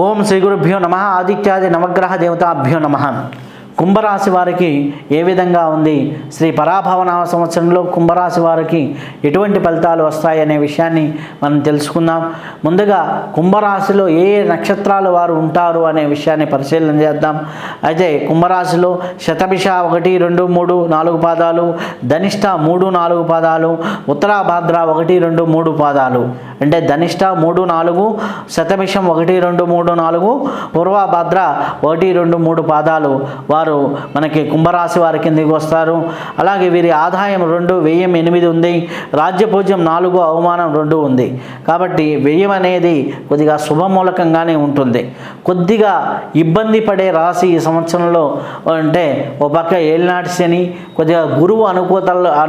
ఓం శ్రీ గురుభ్యో నమ. ఆదిత్యాది నవగ్రహ దేవతాభ్యో నమ. కుంభరాశి వారికి ఏ విధంగా ఉంది, శ్రీ పరాభవనామ సంవత్సరంలో కుంభరాశి వారికి ఎటువంటి ఫలితాలు వస్తాయనే విషయాన్ని మనం తెలుసుకుందాం. ముందుగా కుంభరాశిలో ఏ నక్షత్రాలు వారు ఉంటారు అనే విషయాన్ని పరిశీలన చేద్దాం. అయితే కుంభరాశిలో శతభిష 1, 2, 3, 4 పాదాలు, ధనిష్ట 3, 4 పాదాలు, ఉత్తరాభాద్ర 1, 2, 3 పాదాలు. అంటే ధనిష్ట 3, 4, శతభిషం 1, 2, 3, 4, పూర్వభాద్ర 1, 2, 3 పాదాలు వారు మనకి కుంభరాశి వారి కిందకి వస్తారు. అలాగే వీరి ఆదాయం 2, వ్యయం 8 ఉంది. రాజ్యపూజ్యం 4, అవమానం 2 ఉంది. కాబట్టి వ్యయం అనేది కొద్దిగా శుభమూలకంగానే ఉంటుంది. కొద్దిగా ఇబ్బంది పడే రాశి ఈ సంవత్సరంలో అంటే ఒక పక్క ఏలినాటి శని, కొద్దిగా గురువు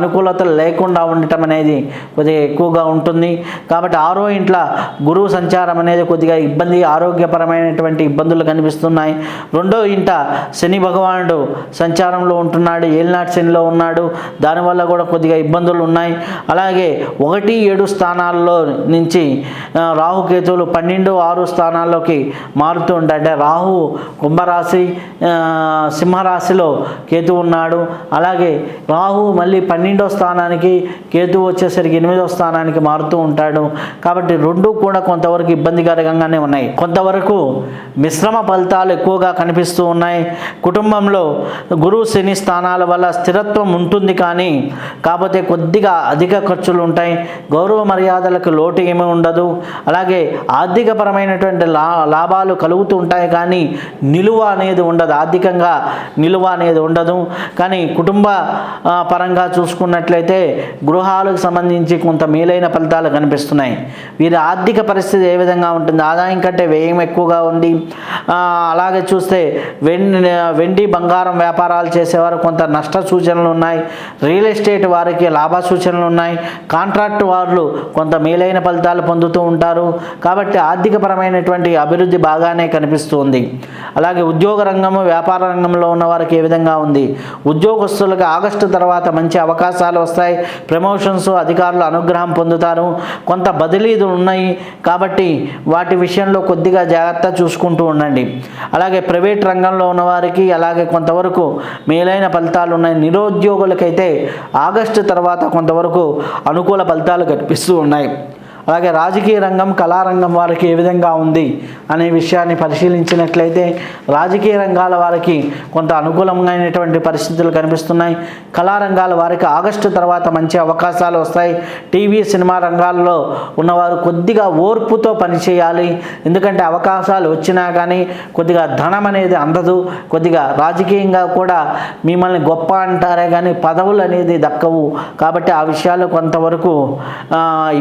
అనుకూలతలు లేకుండా ఉండటం అనేది కొద్దిగా ఎక్కువగా ఉంటుంది. కాబట్టి 6వ ఇంట్లో గురువు సంచారం అనేది కొద్దిగా ఇబ్బంది, ఆరోగ్యపరమైనటువంటి ఇబ్బందులు కనిపిస్తున్నాయి. 2వ ఇంట శని భగవానుడు సంచారంలో ఉంటున్నాడు, ఏలినాటి శనిలో ఉన్నాడు. దానివల్ల కూడా కొద్దిగా ఇబ్బందులు ఉన్నాయి. అలాగే 1, 7 స్థానాల్లో నుంచి రాహుకేతువులు 12, 6 స్థానాల్లోకి మారుతూ ఉంటాయి. అంటే రాహు కుంభరాశి, సింహరాశిలో కేతు ఉన్నాడు. అలాగే రాహు మళ్ళీ 12వ స్థానానికి, కేతువు వచ్చేసరికి 8వ స్థానానికి మారుతూ ఉంటాడు. కాబట్టి 2 కూడా కొంతవరకు ఇబ్బందికరంగానే ఉన్నాయి. కొంతవరకు మిశ్రమ ఫలితాలు ఎక్కువగా కనిపిస్తూ ఉన్నాయి. కుటుంబంలో గురువు శని స్థానాల వల్ల స్థిరత్వం ఉంటుంది, కానీ కాకపోతే కొద్దిగా అధిక ఖర్చులు ఉంటాయి. గౌరవ మర్యాదలకు లోటు ఏమీ ఉండదు. అలాగే ఆర్థికపరమైనటువంటి లాభాలు కలుగుతూ ఉంటాయి, కానీ నిలువ అనేది ఉండదు. ఆర్థికంగా నిలువ అనేది ఉండదు. కానీ కుటుంబ పరంగా చూసుకున్నట్లయితే గృహాలకు సంబంధించి కొంత మేలైన ఫలితాలు కనిపిస్తున్నాయి. వీరి ఆర్థిక పరిస్థితి ఏ విధంగా ఉంటుంది, ఆదాయం కంటే వ్యయం ఎక్కువగా ఉంది. అలాగే చూస్తే వెండి బంగారం వ్యాపారాలు చేసేవారు కొంత నష్ట సూచనలు ఉన్నాయి. రియల్ ఎస్టేట్ వారికి లాభ సూచనలు ఉన్నాయి. కాంట్రాక్ట్ వారు కొంత మేలైన ఫలితాలు పొందుతూ ఉంటారు. కాబట్టి ఆర్థికపరమైనటువంటి అభివృద్ధి బాగానే కనిపిస్తుంది. అలాగే ఉద్యోగ రంగము, వ్యాపార రంగంలో ఉన్న వారికి ఏ విధంగా ఉంది, ఉద్యోగస్తులకు ఆగస్టు తర్వాత మంచి అవకాశాలు వస్తాయి. ప్రమోషన్స్, అధికారులు అనుగ్రహం పొందుతారు. కొంత బదిలీలు ఉన్నాయి, కాబట్టి వాటి విషయంలో కొద్దిగా జాగ్రత్త చూసుకుంటూ ఉండండి. అలాగే ప్రైవేట్ రంగంలో ఉన్నవారికి అలాగే కొంతవరకు మేలైన ఫలితాలు ఉన్నాయి. నిరుద్యోగులకైతే ఆగస్టు తర్వాత కొంతవరకు అనుకూల ఫలితాలు కనిపిస్తూ ఉన్నాయి. అలాగే రాజకీయ రంగం, కళారంగం వారికి ఏ విధంగా ఉంది అనే విషయాన్ని పరిశీలించినట్లయితే రాజకీయ రంగాల వారికి కొంత అనుకూలమైనటువంటి పరిస్థితులు కనిపిస్తున్నాయి. కళారంగాల వారికి ఆగస్టు తర్వాత మంచి అవకాశాలు వస్తాయి. టీవీ, సినిమా రంగాల్లో ఉన్నవారు కొద్దిగా ఓర్పుతో పనిచేయాలి. ఎందుకంటే అవకాశాలు వచ్చినా కానీ కొద్దిగా ధనం అనేది అందదు. కొద్దిగా రాజకీయంగా కూడా మిమ్మల్ని గొప్ప అంటారే కానీ పదవులు అనేది దక్కవు. కాబట్టి ఆ విషయాలు కొంతవరకు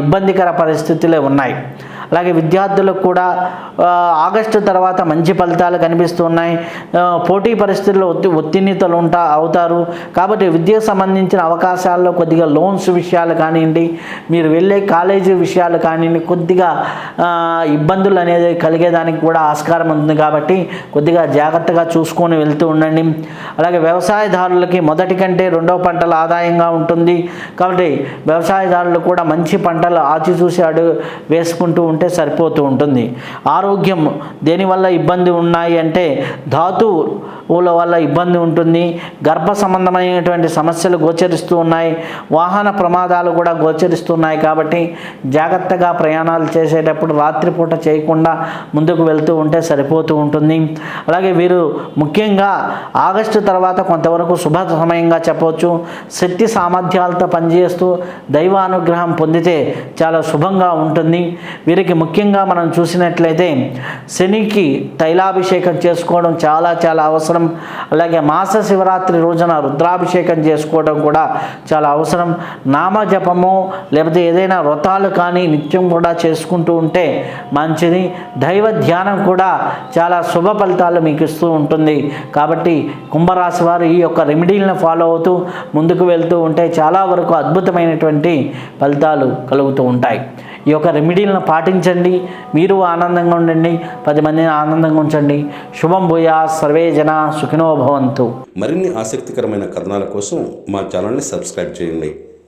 ఇబ్బందికర పరిస్థితులే ఉన్నాయి. అలాగే విద్యార్థులకు కూడా ఆగస్టు తర్వాత మంచి ఫలితాలు కనిపిస్తున్నాయి. పోటీ పరిస్థితుల్లో ఉత్తీర్ణతలు అవుతారు. కాబట్టి విద్యకు సంబంధించిన అవకాశాల్లో కొద్దిగా లోన్స్ విషయాలు కానివ్వండి, మీరు వెళ్ళే కాలేజీ విషయాలు కానివ్వండి, కొద్దిగా ఇబ్బందులు అనేది కలిగేదానికి కూడా ఆస్కారం ఉంది. కాబట్టి కొద్దిగా జాగ్రత్తగా చూసుకొని వెళ్తూ ఉండండి. అలాగే వ్యవసాయదారులకి మొదటి కంటే 2వ పంటల ఆదాయంగా ఉంటుంది. కాబట్టి వ్యవసాయదారులు కూడా మంచి పంటలు ఆచిచూసి వేసుకుంటూ ఉంటే సరిపోతూ ఉంటుంది. ఆరోగ్యం దేనివల్ల ఇబ్బంది ఉన్నాయి అంటే ధాతువుల వల్ల ఇబ్బంది ఉంటుంది. గర్భ సంబంధమైనటువంటి సమస్యలు గోచరిస్తూ ఉన్నాయి. వాహన ప్రమాదాలు కూడా గోచరిస్తున్నాయి. కాబట్టి జాగ్రత్తగా ప్రయాణాలు చేసేటప్పుడు రాత్రిపూట చేయకుండా ముందుకు వెళ్తూ ఉంటే సరిపోతూ ఉంటుంది. అలాగే వీరు ముఖ్యంగా ఆగస్టు తర్వాత కొంతవరకు శుభ సమయంగా చెప్పవచ్చు. శక్తి సామర్థ్యాలతో పనిచేస్తూ దైవానుగ్రహం పొందితే చాలా శుభంగా ఉంటుంది. వీరికి ముఖ్యంగా మనం చూసినట్లయితే శనికి తైలాభిషేకం చేసుకోవడం చాలా చాలా అవసరం. అలాగే మాస శివరాత్రి రోజున రుద్రాభిషేకం చేసుకోవడం కూడా చాలా అవసరం. నామజపము లేకపోతే ఏదైనా వ్రతాలు కానీ నిత్యం కూడా చేసుకుంటూ ఉంటే మంచిది. దైవ ధ్యానం కూడా చాలా శుభ ఫలితాలు మీకు ఇస్తూ ఉంటుంది. కాబట్టి కుంభరాశి వారు ఈ యొక్క రెమెడీలను ఫాలో అవుతూ ముందుకు వెళ్తూ ఉంటే చాలా వరకు అద్భుతమైనటువంటి ఫలితాలు కలుగుతూ ఉంటాయి. ఈ యొక్క రెమెడీలను పాటించండి. మీరు ఆనందంగా ఉండండి, 10 మందిని ఆనందంగా ఉంచండి. శుభం భూయా, సర్వే జన సుఖినో భవంతు. మరిన్ని ఆసక్తికరమైన కథనాల కోసం మా ఛానల్ని సబ్స్క్రైబ్ చేయండి.